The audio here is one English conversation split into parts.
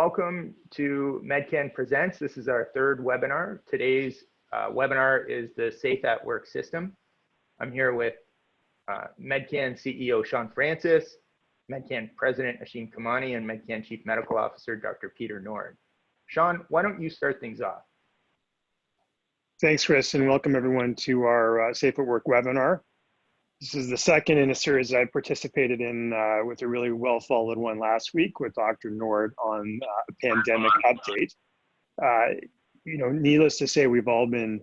Welcome to Medcan Presents. This is our third webinar. Today's webinar is the Safe at Work system. I'm here with Medcan CEO Shaun Francis, Medcan President Ashim Khemani, and Medcan Chief Medical Officer Dr. Peter Nord. Shaun, why don't you start things off? Thanks, Chris, and welcome everyone to our Safe at Work webinar. This is the second in a series that I participated in with a really well-followed one last week with Dr. Nord on a pandemic update. Needless to say, we've all been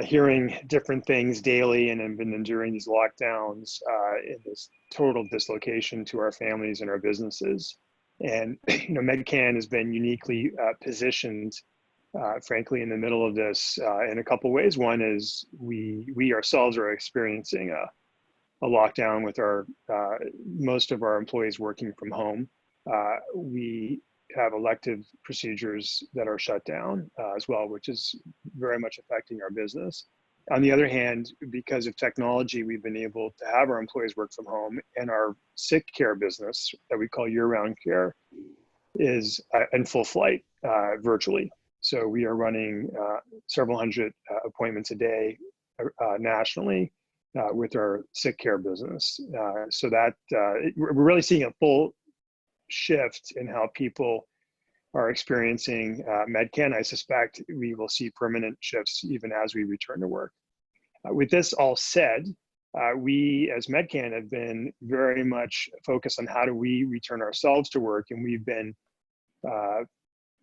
hearing different things daily and have been enduring these lockdowns in this total dislocation to our families and our businesses. And Medcan has been uniquely positioned, frankly, in the middle of this in a couple ways. One is we ourselves are experiencing a lockdown with our most of our employees working from home. We have elective procedures that are shut down as well, which is very much affecting our business. On the other hand, because of technology, we've been able to have our employees work from home, and our sick care business that we call year-round care is in full flight virtually. So we are running several hundred appointments a day nationally with our sick care business. So that we're really seeing a full shift in how people are experiencing Medcan. I suspect we will see permanent shifts even as we return to work. With this all said, we as Medcan have been very much focused on how do we return ourselves to work, and we've been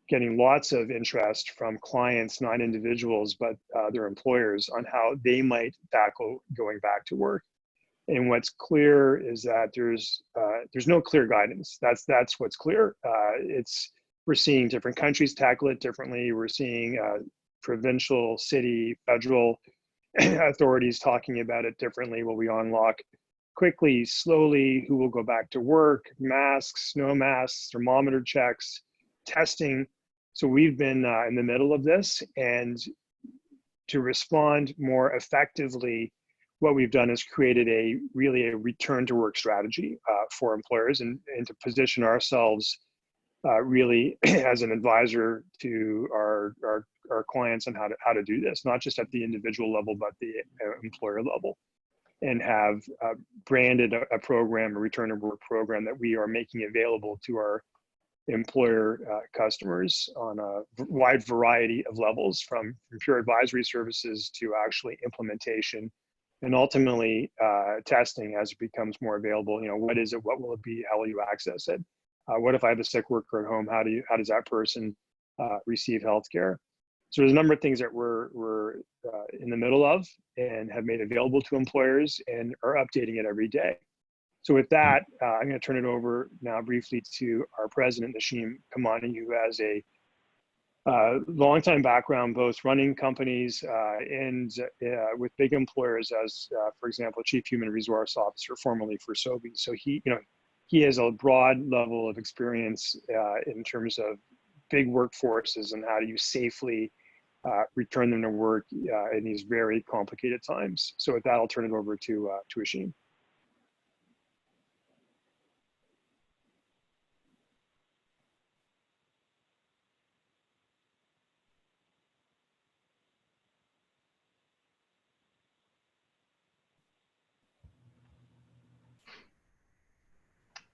getting lots of interest from clients, not individuals, but their employers on how they might tackle going back to work. And what's clear is that there's no clear guidance. That's what's clear. We're seeing different countries tackle it differently. We're seeing provincial, city, federal authorities talking about it differently. Will we unlock quickly, slowly? Who will go back to work? Masks, no masks, thermometer checks, testing. So we've been in the middle of this, and to respond more effectively, what we've done is created a return to work strategy for employers and to position ourselves really as an advisor to our clients on how to do this, not just at the individual level, but the employer level, and have branded a program, a return to work program that we are making available to our employer customers on a wide variety of levels, from pure advisory services to actually implementation and ultimately testing as it becomes more available. What is it? What will it be? How will you access it? What if I have a sick worker at home? How does that person receive healthcare? So there's a number of things that we're in the middle of and have made available to employers and are updating it every day. So with that, I'm going to turn it over now briefly to our president, Ashim Khemani, who has a long-time background both running companies and with big employers as, for example, Chief Human Resource Officer, formerly for Sobi. So he has a broad level of experience in terms of big workforces and how do you safely return them to work in these very complicated times. So with that, I'll turn it over to Ashim.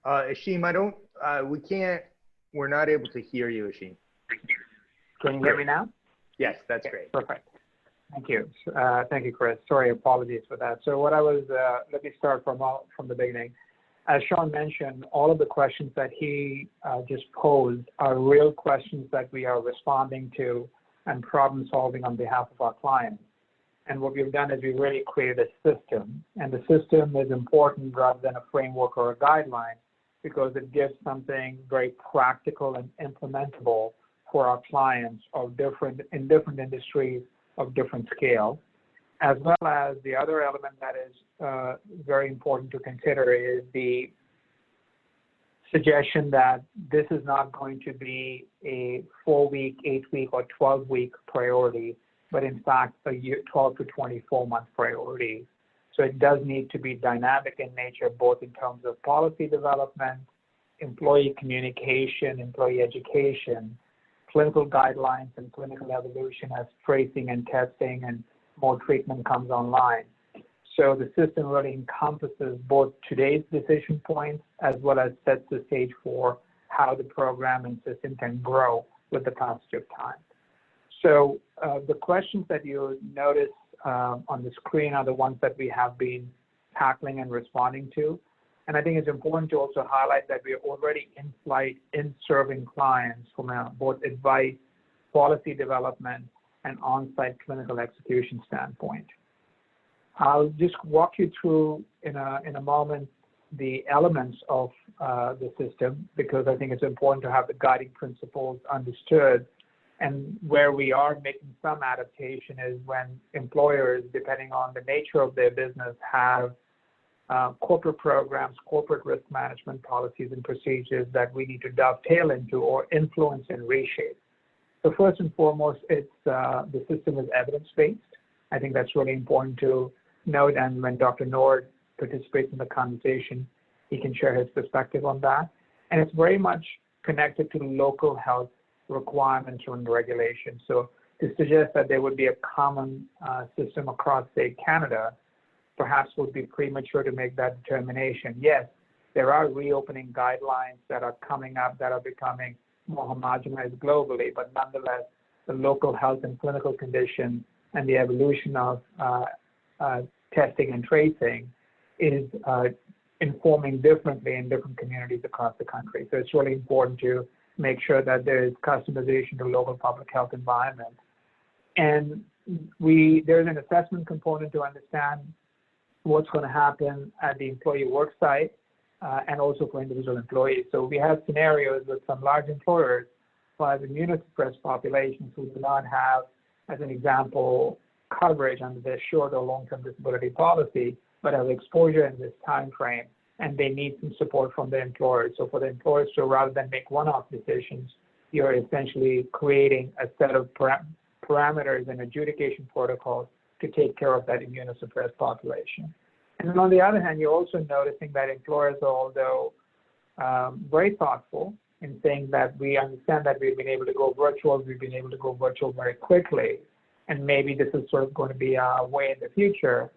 Ashim, we're not able to hear you, Ashim. Can you hear me now? Yes, that's okay, great. Perfect. Thank you. Thank you, Chris. Sorry, apologies for that. So let me start from the beginning. As Shaun mentioned, all of the questions that he just posed are real questions that we are responding to and problem solving on behalf of our clients. And what we've done is we really created a system, and the system is important rather than a framework or a guideline, because it gives something very practical and implementable for our clients in different industries of different scale, as well as the other element that is very important to consider is the suggestion that this is not going to be a 4-week, 8-week, or 12-week priority, but in fact a 12 to 24-month priority. So it does need to be dynamic in nature, both in terms of policy development employee communication, employee education, clinical guidelines, and clinical evolution as tracing and testing and more treatment comes online. So the system really encompasses both today's decision points as well as sets the stage for how the program and system can grow with the passage of time. So the questions that you notice on the screen are the ones that we have been tackling and responding to. And I think it's important to also highlight that we are already in flight in serving clients from both advice, policy development, and on-site clinical execution standpoint. I'll just walk you through in a moment the elements of the system, because I think it's important to have the guiding principles understood. And where we are making some adaptation is when employers, depending on the nature of their business, have corporate programs, corporate risk management policies and procedures that we need to dovetail into or influence and reshape. So first and foremost, it's the system is evidence-based. I think that's really important to note, and when Dr. Nord participates in the conversation, he can share his perspective on that. And it's very much connected to local health requirements and regulations. So to suggest that there would be a common system across, say, Canada, perhaps would be premature to make that determination. Yes, there are reopening guidelines that are coming up that are becoming more homogenized globally, but nonetheless, the local health and clinical conditions and the evolution of testing and tracing is informing differently in different communities across the country. So it's really important to make sure that there is customization to local public health environment. And there's an assessment component to understand what's going to happen at the employee work site and also for individual employees. So we have scenarios with some large employers who have immunosuppressed populations who do not have, as an example, coverage under their short or long-term disability policy, but have exposure in this time frame, and they need some support from the employers. So for the employers to, rather than make one-off decisions, you're essentially creating a set of parameters and adjudication protocols to take care of that immunosuppressed population. And then on the other hand, you're also noticing that employers are, although very thoughtful in saying that we understand that we've been able to go virtual very quickly, and maybe this is sort of going to be our way in the future.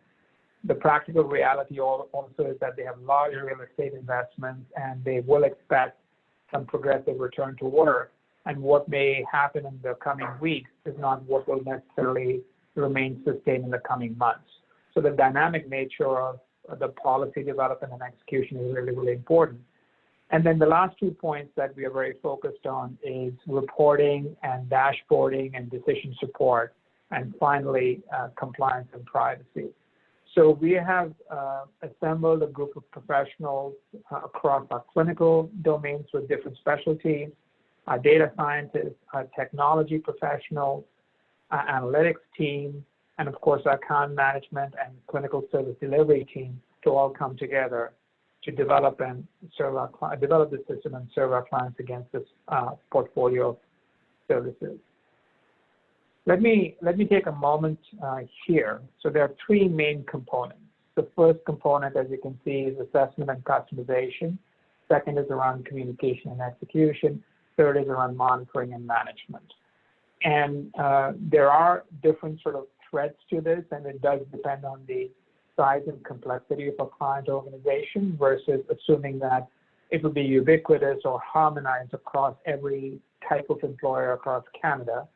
The practical reality also is that they have large real estate investments and they will expect some progressive return to work. And what may happen in the coming weeks is not what will necessarily remain sustained in the coming months. So the dynamic nature of the policy development and execution is really, really important. And then the last 2 points that we are very focused on is reporting and dashboarding and decision support, and finally, compliance and privacy. So we have assembled a group of professionals across our clinical domains with different specialties, our data scientists, our technology professionals, our analytics team, and of course our account management and clinical service delivery team to all come together to develop and serve develop the system and serve our clients against this portfolio of services. Let me take a moment here. So there are 3 main components. The first component, as you can see, is assessment and customization. Second is around communication and execution. Third is around monitoring and management. And there are different sort of threads to this, and it does depend on the size and complexity of a client organization versus assuming that it will be ubiquitous or harmonized across every type of employer across Canada.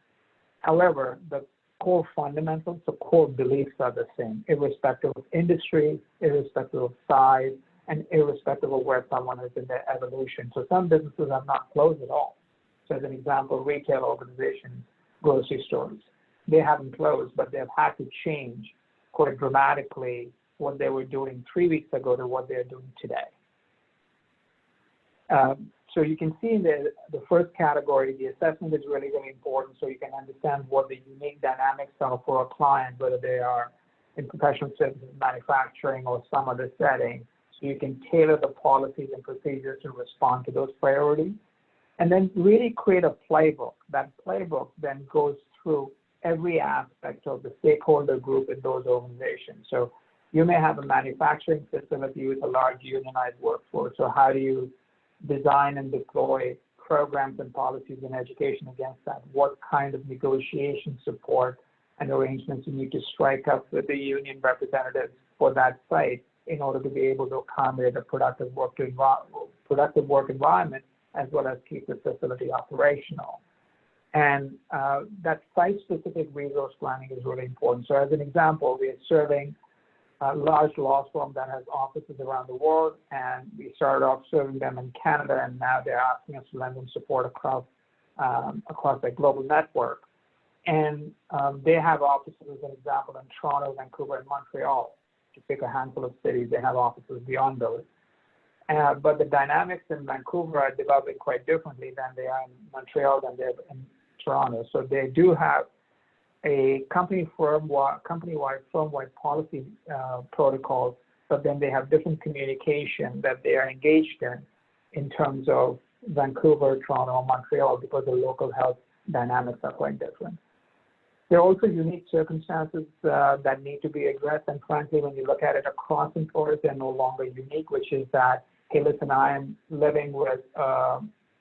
However, the core fundamentals, the core beliefs are the same, irrespective of industry, irrespective of size, and irrespective of where someone is in their evolution. So some businesses have not closed at all. So as an example, retail organizations, grocery stores, they haven't closed, but they've had to change quite dramatically what they were doing 3 weeks ago to what they're doing today. So you can see in the first category, the assessment is really, really important so you can understand what the unique dynamics are for a client, whether they are in professional services, manufacturing, or some other setting. So you can tailor the policies and procedures to respond to those priorities. And then really create a playbook. That playbook then goes through every aspect of the stakeholder group in those organizations. So you may have a manufacturing facility with a large unionized workforce. So how do you design and deploy programs and policies and education against that, what kind of negotiation support and arrangements you need to strike up with the union representatives for that site in order to be able to accommodate a productive work environment, as well as keep the facility operational. And that site-specific resource planning is really important. So as an example, we are serving a large law firm that has offices around the world, and we started off serving them in Canada, and now they're asking us to lend them support across their global network. And they have offices, as an example, in Toronto, Vancouver, and Montreal. To pick a handful of cities, they have offices beyond those. But the dynamics in Vancouver are developing quite differently than they are in Montreal, than they're in Toronto. So they do have a company-wide firm-wide policy protocols, but then they have different communication that they are engaged in terms of Vancouver, Toronto, Montreal, because the local health dynamics are quite different. There are also unique circumstances that need to be addressed, and frankly, when you look at it across employers, they're no longer unique, which is that, hey, listen, I am living with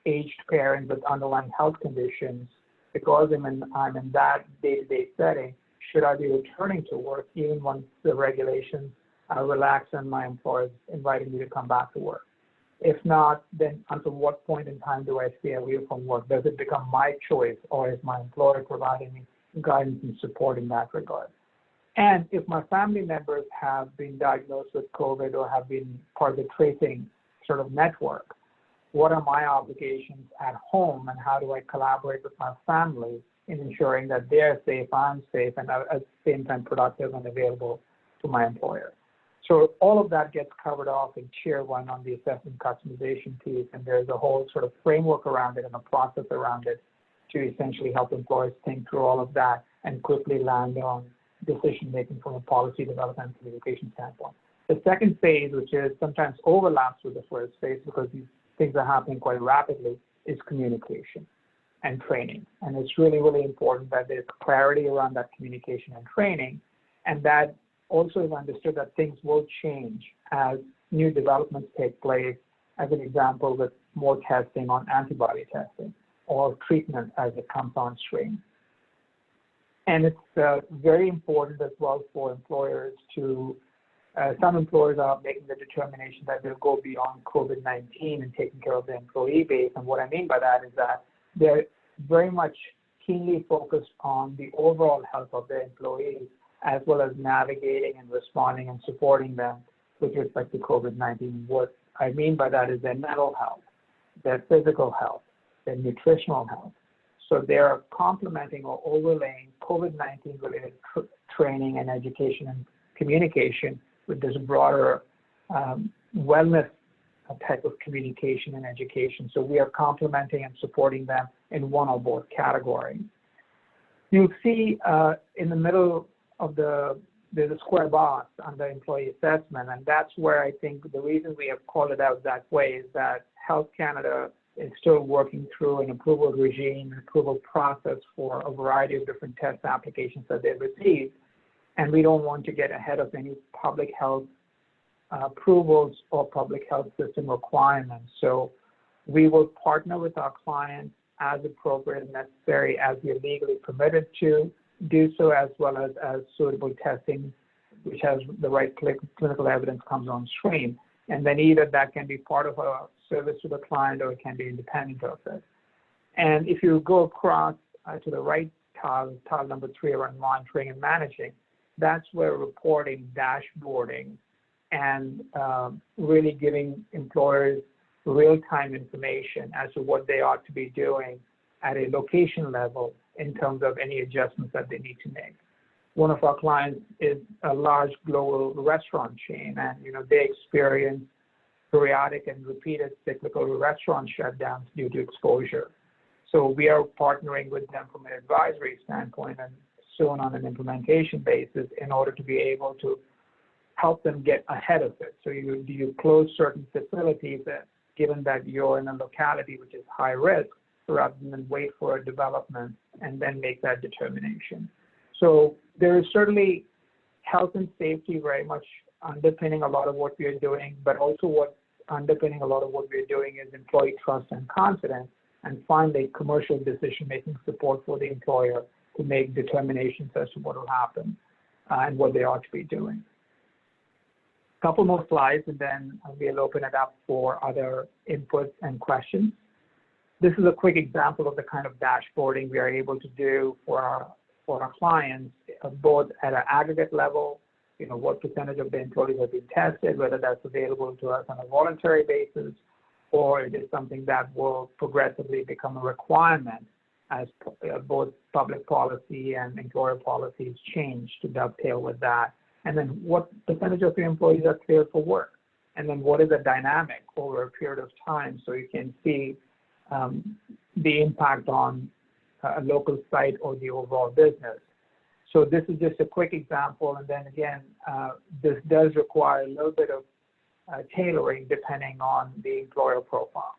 aged parents with underlying health conditions. Because I'm in that day-to-day setting, should I be returning to work even once the regulations relax and my employer is inviting me to come back to work? If not, then until what point in time do I stay away from work? Does it become my choice, or is my employer providing me guidance and support in that regard? And if my family members have been diagnosed with COVID or have been part of the tracing sort of network, what are my obligations at home, and how do I collaborate with my family in ensuring that they're safe, I'm safe, and at the same time productive and available to my employer? So all of that gets covered off in Tier 1 on the assessment customization piece, and there's a whole sort of framework around it and a process around it to essentially help employers think through all of that and quickly land on decision-making from a policy development and communication standpoint. The second phase, which is sometimes overlaps with the first phase because these things are happening quite rapidly, is communication and training. And it's really, really important that there's clarity around that communication and training, and that also is understood that things will change as new developments take place, as an example, with more testing on antibody testing or treatment as it comes on stream. And it's very important as well for employers to some employers are making the determination that they'll go beyond COVID-19 and taking care of their employee base. And what I mean by that is that they're very much keenly focused on the overall health of their employees, as well as navigating and responding and supporting them with respect to COVID-19. What I mean by that is their mental health, their physical health, their nutritional health. So they're complementing or overlaying COVID-19 related training and education and communication with this broader wellness type of communication and education. So we are complementing and supporting them in one or both categories. You'll see in the middle of there's a square box under employee assessment, and that's where I think the reason we have called it out that way is that Health Canada is still working through an approval regime, an approval process for a variety of different test applications that they've received. And we don't want to get ahead of any public health approvals or public health system requirements. So we will partner with our clients as appropriate and necessary, as we are legally permitted to do so, as well as suitable testing, which has the right clinical evidence comes on stream. And then either that can be part of a service to the client or it can be independent of it. And if you go across to the right tile number 3 around monitoring and managing, that's where reporting, dashboarding, and really giving employers real-time information as to what they ought to be doing at a location level in terms of any adjustments that they need to make. One of our clients is a large global restaurant chain, and they experience periodic and repeated cyclical restaurant shutdowns due to exposure. So we are partnering with them from an advisory standpoint and soon on an implementation basis in order to be able to help them get ahead of it. So do you close certain facilities given that you're in a locality which is high risk, rather than wait for a development and then make that determination. So there is certainly health and safety very much underpinning a lot of what we are doing, but also what underpinning a lot of what we're doing is employee trust and confidence, and finally, commercial decision-making support for the employer to make determinations as to what will happen and what they ought to be doing. A couple more slides, and then we'll open it up for other inputs and questions. This is a quick example of the kind of dashboarding we are able to do for our clients, both at an aggregate level, what percentage of the employees have been tested, whether that's available to us on a voluntary basis, or it is something that will progressively become a requirement as both public policy and employer policies change to dovetail with that. And then what percentage of your employees are cleared for work? And then what is the dynamic over a period of time, so you can see the impact on a local site or the overall business. So this is just a quick example, and then again, this does require a little bit of tailoring depending on the employer profile.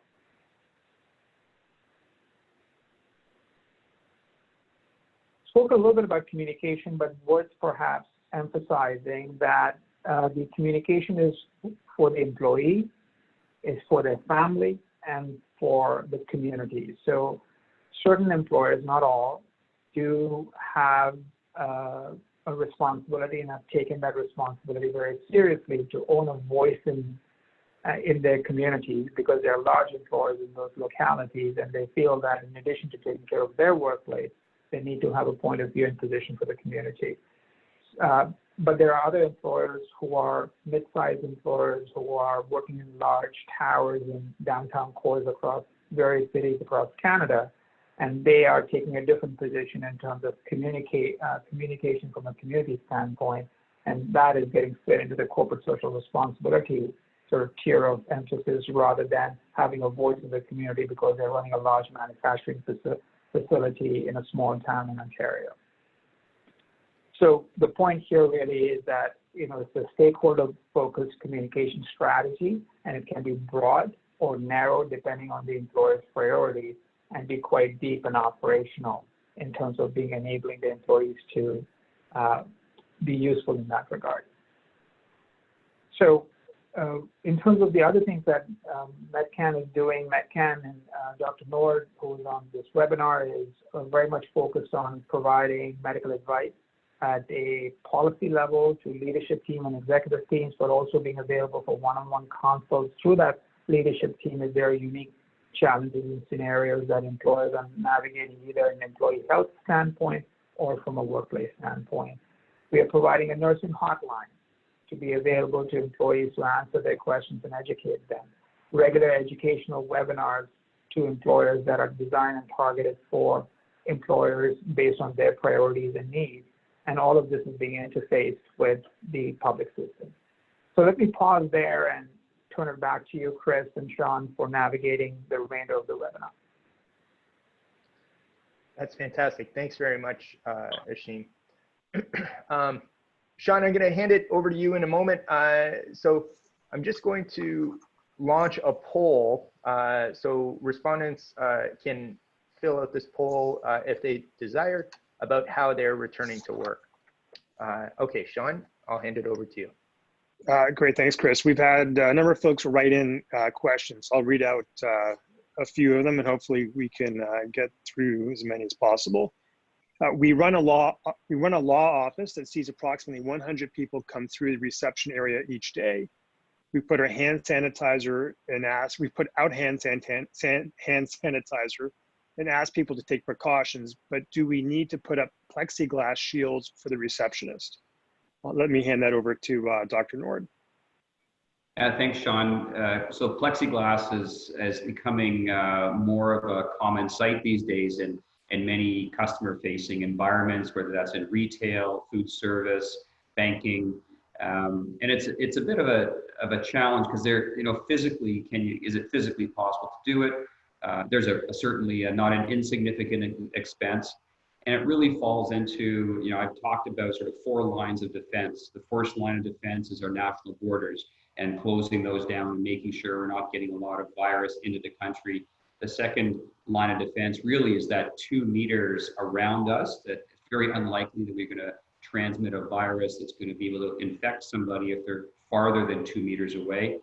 Spoke a little bit about communication, but worth perhaps emphasizing that the communication is for the employee, is for their family, and for the community. So certain employers, not all, do have a responsibility and have taken that responsibility very seriously to own a voice in their communities, because they are large employers in those localities, and they feel that in addition to taking care of their workplace, they need to have a point of view and position for the community. But there are other employers who are mid-sized employers who are working in large towers in downtown cores across various cities across Canada, and they are taking a different position in terms of communication from a community standpoint, and that is getting fit into the corporate social responsibility sort of tier of emphasis, rather than having a voice in the community because they're running a large manufacturing facility in a small town in Ontario. So the point here really is that it's a stakeholder-focused communication strategy, and it can be broad or narrow depending on the employer's priorities, and be quite deep and operational in terms of enabling the employees to be useful in that regard. So in terms of the other things that Medcan is doing, Medcan and Dr. Nord, who is on this webinar, is very much focused on providing medical advice at a policy level to leadership team and executive teams, but also being available for one-on-one consults through that leadership team if there are unique challenges and scenarios that employers are navigating, either an employee health standpoint or from a workplace standpoint. We are providing a nursing hotline to be available to employees to answer their questions and educate them. Regular educational webinars to employers that are designed and targeted for employers based on their priorities and needs. And all of this is being interfaced with the public system. So let me pause there and turn it back to you, Chris and Shaun, for navigating the remainder of the webinar. That's fantastic. Thanks very much, Ashim. Shaun, I'm going to hand it over to you in a moment. So I'm just going to launch a poll. So respondents can fill out this poll if they desire, about how they're returning to work. Okay, Shaun, I'll hand it over to you. Great, thanks, Chris. We've had a number of folks write in questions. I'll read out a few of them, and hopefully we can get through as many as possible. We run a law office that sees approximately 100 people come through the reception area each day. We put our hand sanitizer and we put out hand sanitizer and ask people to take precautions, but do we need to put up plexiglass shields for the receptionist? Let me hand that over to Dr. Nord. Thanks, Shaun. So plexiglass is becoming more of a common sight these days in many customer-facing environments, whether that's in retail, food service, banking, and it's a bit of a challenge because physically, is it physically possible to do it? There's certainly not an insignificant expense, and it really falls into, I've talked about sort of 4 lines of defense. The first line of defense is our national borders and closing those down and making sure we're not getting a lot of virus into the country. The second line of defense really is that 2 meters around us, that it's very unlikely that we're going to transmit a virus that's going to be able to infect somebody if they're farther than 2 meters away.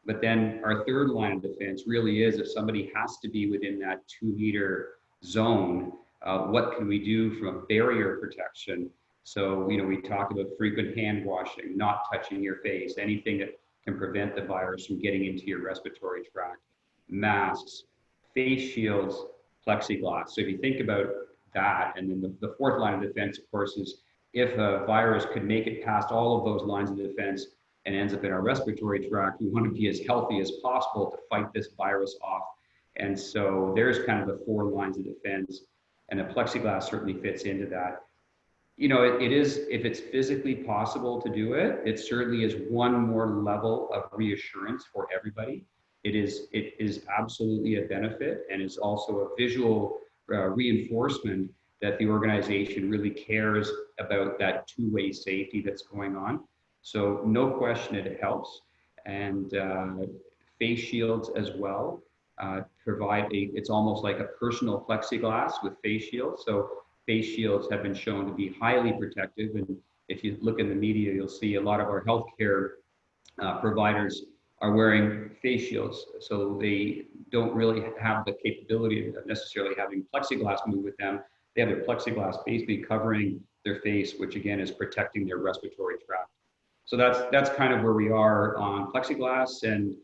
But then our third line of defense really is if somebody has to be within that 2-meter zone, what can we do from a barrier protection? So, we talk about frequent hand washing, not touching your face, anything that can prevent the virus from getting into your respiratory tract, masks, face shields, plexiglass. So if you think about that, and then the fourth line of defense, of course, is if a virus could make it past all of those lines of defense and ends up in our respiratory tract, we want to be as healthy as possible to fight this virus off. And so there's kind of the 4 lines of defense, and the plexiglass certainly fits into that. It is, if it's physically possible to do it, it certainly is one more level of reassurance for everybody. It is absolutely a benefit, and is also a visual reinforcement that the organization really cares about that 2-way safety that's going on. So no question it helps. And face shields as well it's almost like a personal plexiglass with face shields. So face shields have been shown to be highly protective. And if you look in the media, you'll see a lot of our healthcare providers are wearing face shields. So they don't really have the capability of necessarily having plexiglass move with them. They have their plexiglass basically covering their face, which again is protecting their respiratory tract. So that's kind of where we are on plexiglass, and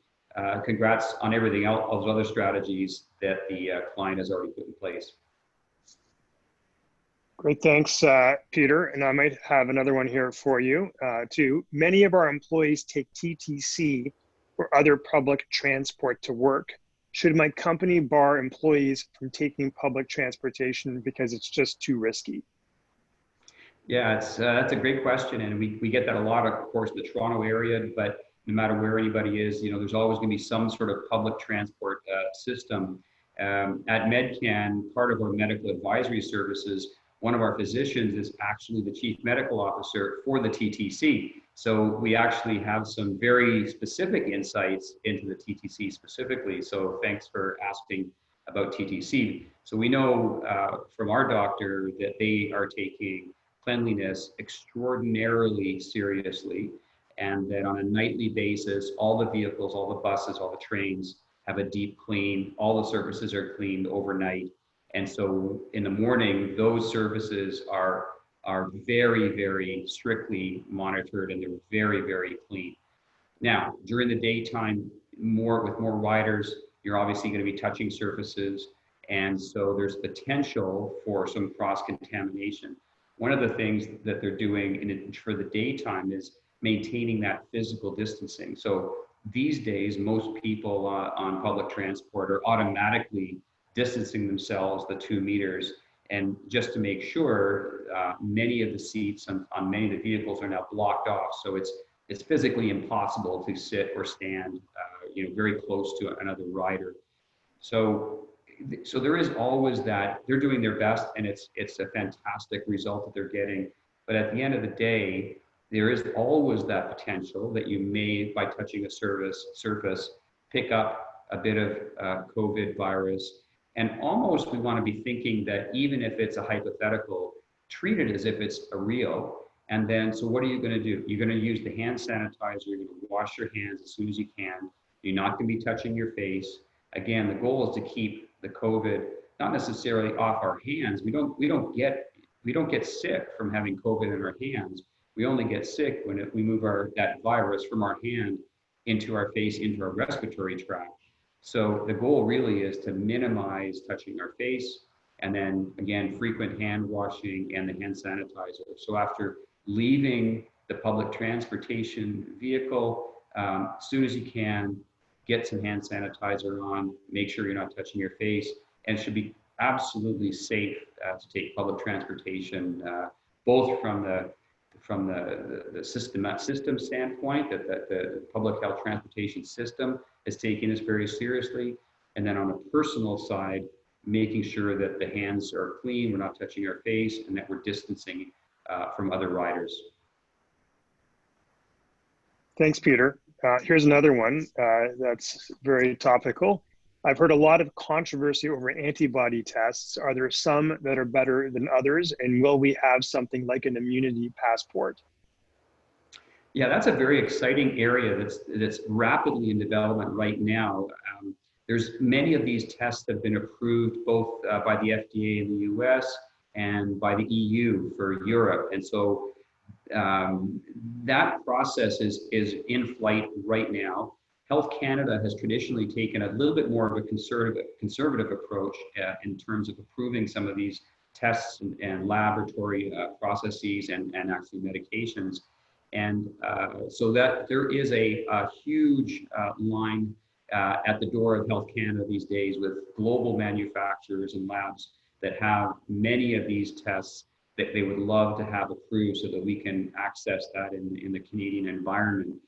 congrats on everything else, all those other strategies that the client has already put in place. Great, thanks, Peter. And I might have another one here for you too. Many of our employees take TTC or other public transport to work. Should my company bar employees from taking public transportation because it's just too risky? Yeah, that's a great question, and we get that a lot, of course, in the Toronto area. But no matter where anybody is, there's always going to be some sort of public transport system. At Medcan, part of our medical advisory services, one of our physicians is actually the chief medical officer for the TTC. So we actually have some very specific insights into the TTC specifically. So thanks for asking about TTC. So we know from our doctor that they are taking cleanliness extraordinarily seriously, and that on a nightly basis, all the vehicles, all the buses, all the trains have a deep clean, all the surfaces are cleaned overnight. And so in the morning, those surfaces are very, very strictly monitored, and they're very, very clean. Now, during the daytime, with more riders, you're obviously going to be touching surfaces. And so there's potential for some cross-contamination. One of the things that they're doing for the daytime is maintaining that physical distancing. So these days, most people on public transport are automatically distancing themselves the 2 meters. And just to make sure, many of the seats on many of the vehicles are now blocked off. So it's physically impossible to sit or stand, very close to another rider. So there is always that. They're doing their best, and it's a fantastic result that they're getting. But at the end of the day, there is always that potential that you may, by touching a surface, pick up a bit of COVID virus. And almost we want to be thinking that even if it's a hypothetical, treat it as if it's a real. And then, so what are you going to do? You're going to use the hand sanitizer. You're going to wash your hands as soon as you can. You're not going to be touching your face. Again, the goal is to keep the COVID not necessarily off our hands. We don't get sick from having COVID in our hands. We only get sick when we move that virus from our hand into our face, into our respiratory tract. So the goal really is to minimize touching our face, and then again, frequent hand washing and the hand sanitizer. So after leaving the public transportation vehicle, as soon as you can, get some hand sanitizer on, make sure you're not touching your face, and it should be absolutely safe to take public transportation, both from the system standpoint, that the public health transportation system is taking this very seriously, and then on a personal side, making sure that the hands are clean, we're not touching our face, and that we're distancing from other riders. Thanks, Peter. Here's another one that's very topical. I've heard a lot of controversy over antibody tests. Are there some that are better than others? And will we have something like an immunity passport? Yeah, that's a very exciting area that's rapidly in development right now. There's many of these tests have been approved both by the FDA in the US and by the EU for Europe. And so that process is in flight right now. Health Canada has traditionally taken a little bit more of a conservative approach in terms of approving some of these tests and laboratory processes and actually medications. And so that there is a huge line at the door of Health Canada these days with global manufacturers and labs that have many of these tests that they would love to have approved so that we can access that in the Canadian environment.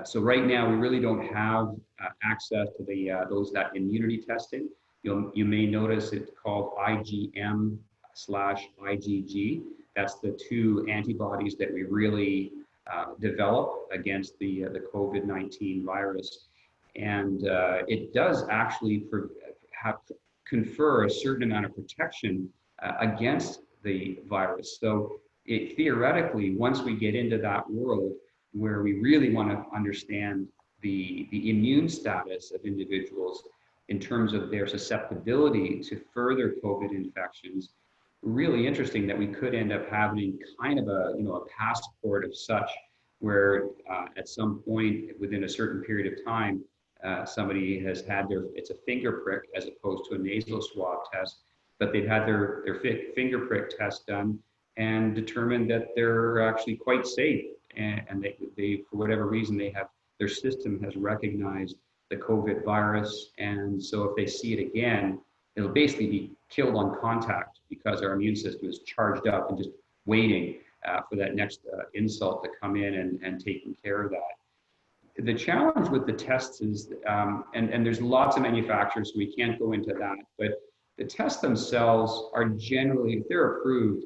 So right now, we really don't have access to that immunity testing. You may notice it's called IgM/IgG. That's the two antibodies that we really develop against the COVID-19 virus. And it does actually confer a certain amount of protection against the virus. So theoretically, once we get into that world where we really want to understand the immune status of individuals in terms of their susceptibility to further COVID infections, really interesting that we could end up having kind of a passport of such where at some point within a certain period of time, somebody has had it's a finger prick as opposed to a nasal swab test, but they've had their finger prick test done and determined that they're actually quite safe. And they for whatever reason, their system has recognized the COVID virus. And so if they see it again, it'll basically be killed on contact because our immune system is charged up and just waiting for that next insult to come in and taking care of that. The challenge with the tests is, and there's lots of manufacturers, so we can't go into that, but the tests themselves are generally, if they're approved,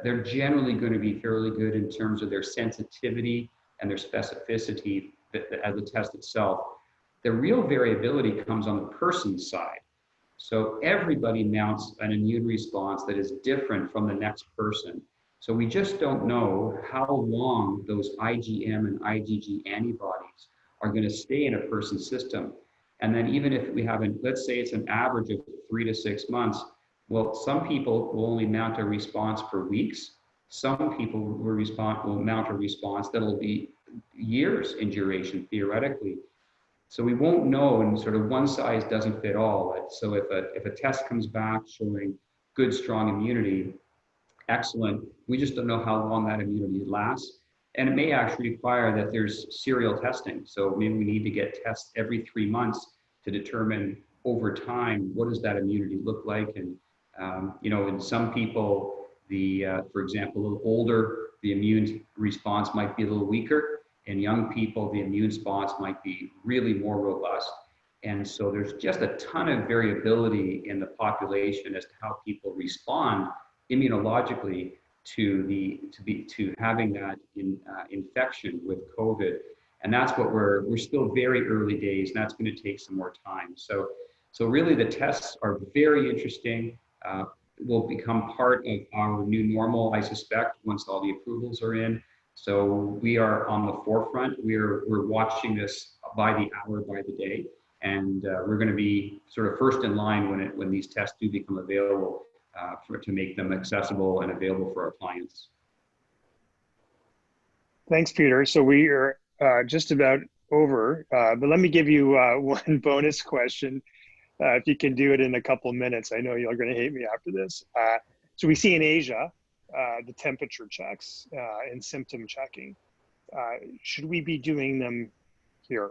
they're generally going to be fairly good in terms of their sensitivity and their specificity as the test itself. The real variability comes on the person's side. So everybody mounts an immune response that is different from the next person. So we just don't know how long those IgM and IgG antibodies are going to stay in a person's system. And then even if we haven't, let's say it's an average of 3 to 6 months, well, some people will only mount a response for weeks. Some people will mount a response that'll be years in duration, theoretically. So we won't know, and sort of one size doesn't fit all. So if a test comes back showing good, strong immunity, excellent. We just don't know how long that immunity lasts. And it may actually require that there's serial testing. So maybe we need to get tests every 3 months to determine over time, what does that immunity look like? And, in some people, for example, a little older, the immune response might be a little weaker. In young people, the immune response might be really more robust. And so there's just a ton of variability in the population as to how people respond immunologically to having that infection with COVID. And that's what we're still very early days, and that's going to take some more time. So really the tests are very interesting, will become part of our new normal, I suspect, once all the approvals are in. So we are on the forefront. We're watching this by the hour, by the day, and we're going to be sort of first in line when these tests do become available to make them accessible and available for our clients. Thanks, Peter. So we are just about over, but let me give you one bonus question. If you can do it in a couple of minutes. I know you're going to hate me after this. So we see in Asia, the temperature checks and symptom checking. Should we be doing them here?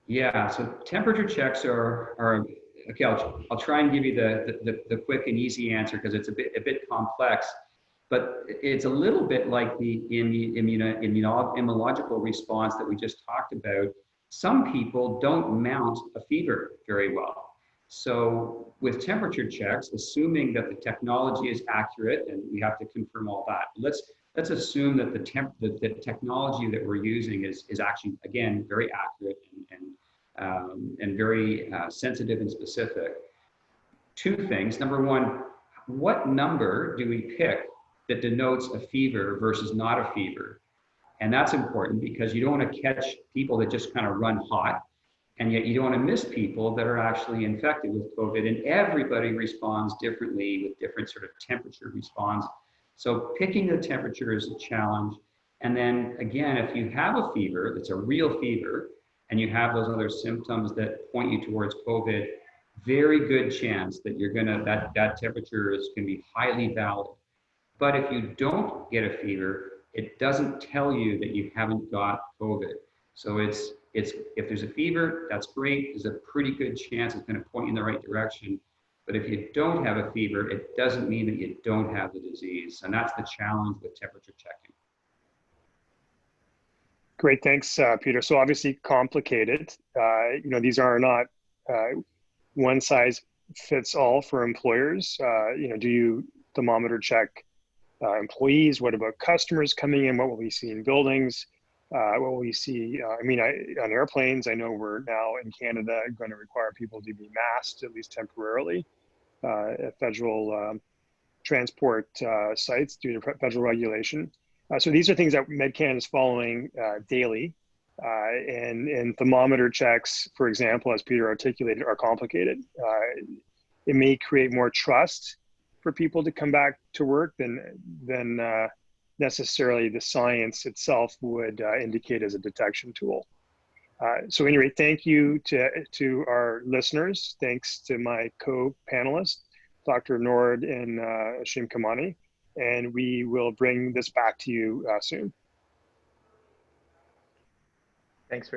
Yeah, so temperature checks are okay. I'll try and give you the quick and easy answer because it's a bit complex, but it's a little bit like the immunological response that we just talked about. Some people don't mount a fever very well. So with temperature checks, assuming that the technology is accurate, and we have to confirm all that, let's assume that the technology that we're using is actually, again, very accurate and very sensitive and specific. Two things. Number one, what number do we pick that denotes a fever versus not a fever? And that's important because you don't want to catch people that just kind of run hot, and yet you don't want to miss people that are actually infected with COVID. And everybody responds differently with different sort of temperature response. So picking the temperature is a challenge. And then again, if you have a fever that's a real fever, and you have those other symptoms that point you towards COVID, very good chance that you're gonna, that temperature is gonna be highly valid. But if you don't get a fever, it doesn't tell you that you haven't got COVID. So it's if there's a fever, that's great. There's a pretty good chance it's going to point you in the right direction. But if you don't have a fever, it doesn't mean that you don't have the disease. And that's the challenge with temperature checking. Great, thanks, Peter. So obviously complicated. You know, these are not one size fits all for employers. You know, do you thermometer check employees? What about customers coming in? What will we see in buildings? What will we see? I mean, on airplanes, I know we're now in Canada going to require people to be masked, at least temporarily, at federal transport sites due to federal regulation. So these are things that Medcan is following daily. And thermometer checks, for example, as Peter articulated, are complicated. It may create more trust for people to come back to work than necessarily the science itself would indicate as a detection tool. So anyway, thank you to our listeners. Thanks to my co-panelists, Dr. Nord and Ashim Khemani. And we will bring this back to you soon. Thanks very much.